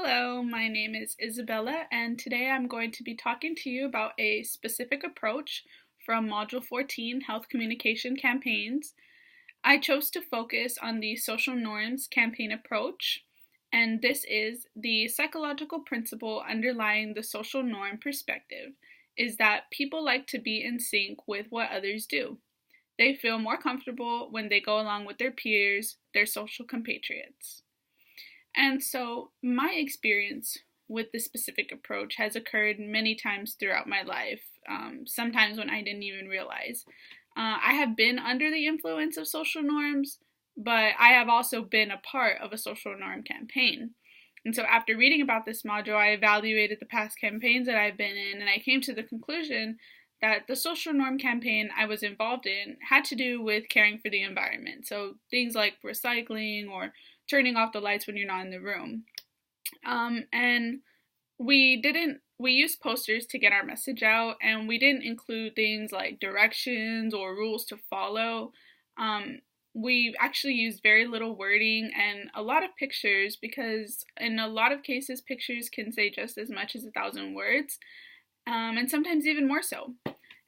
Hello, my name is Isabella, and today I'm going to be talking to you about a specific approach from Module 14, Health Communication Campaigns. I chose to focus on the social norms campaign approach, and this is the psychological principle underlying the social norm perspective is that people like to be in sync with what others do. They feel more comfortable when they go along with their peers, their social compatriots. And so, my experience with this specific approach has occurred many times throughout my life, sometimes when I didn't even realize. I have been under the influence of social norms, but I have also been a part of a social norm campaign. And so, after reading about this module, I evaluated the past campaigns that I've been in, and I came to the conclusion that the social norm campaign I was involved in had to do with caring for the environment. So, things like recycling or turning off the lights when you're not in the room. And we used posters to get our message out, and we didn't include things like directions or rules to follow. We actually used very little wording and a lot of pictures because in a lot of cases, pictures can say just as much as 1,000 words, and sometimes even more so.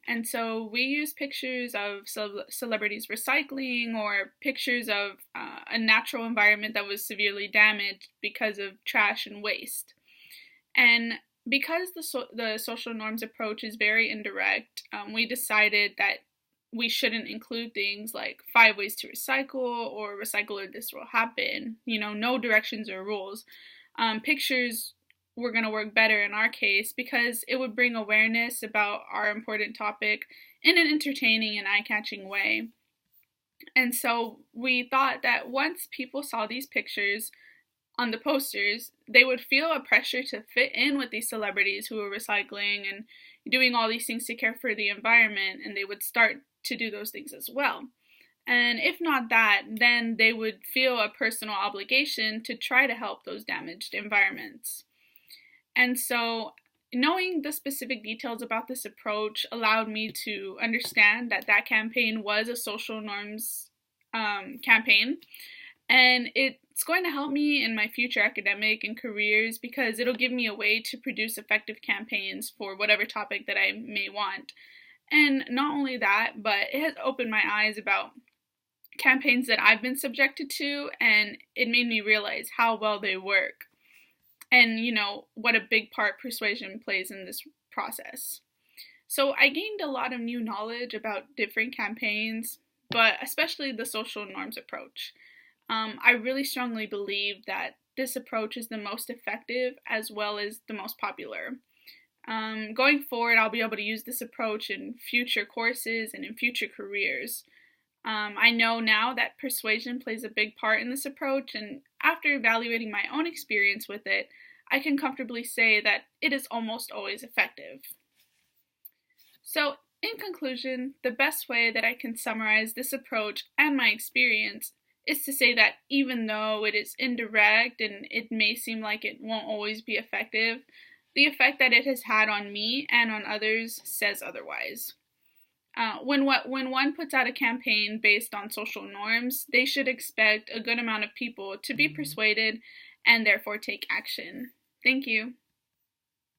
And so we use pictures of celebrities recycling or pictures of a natural environment that was severely damaged because of trash and waste. And because the social norms approach is very indirect, we decided that we shouldn't include things like 5 ways to recycle or recycle or this will happen, no directions or rules. Pictures were going to work better in our case because it would bring awareness about our important topic in an entertaining and eye-catching way. And so we thought that once people saw these pictures on the posters, they would feel a pressure to fit in with these celebrities who were recycling and doing all these things to care for the environment, and they would start to do those things as well. And if not that, then they would feel a personal obligation to try to help those damaged environments. And so, knowing the specific details about this approach allowed me to understand that campaign was a social norms campaign. And it's going to help me in my future academic and careers because it'll give me a way to produce effective campaigns for whatever topic that I may want. And not only that, but it has opened my eyes about campaigns that I've been subjected to, and it made me realize how well they work. And, what a big part persuasion plays in this process. So I gained a lot of new knowledge about different campaigns, but especially the social norms approach. I really strongly believe that this approach is the most effective as well as the most popular. Going forward, I'll be able to use this approach in future courses and in future careers. I know now that persuasion plays a big part in this approach, and after evaluating my own experience with it, I can comfortably say that it is almost always effective. So, in conclusion, the best way that I can summarize this approach and my experience is to say that even though it is indirect and it may seem like it won't always be effective, the effect that it has had on me and on others says otherwise. When one puts out a campaign based on social norms, they should expect a good amount of people to be persuaded and therefore take action. Thank you.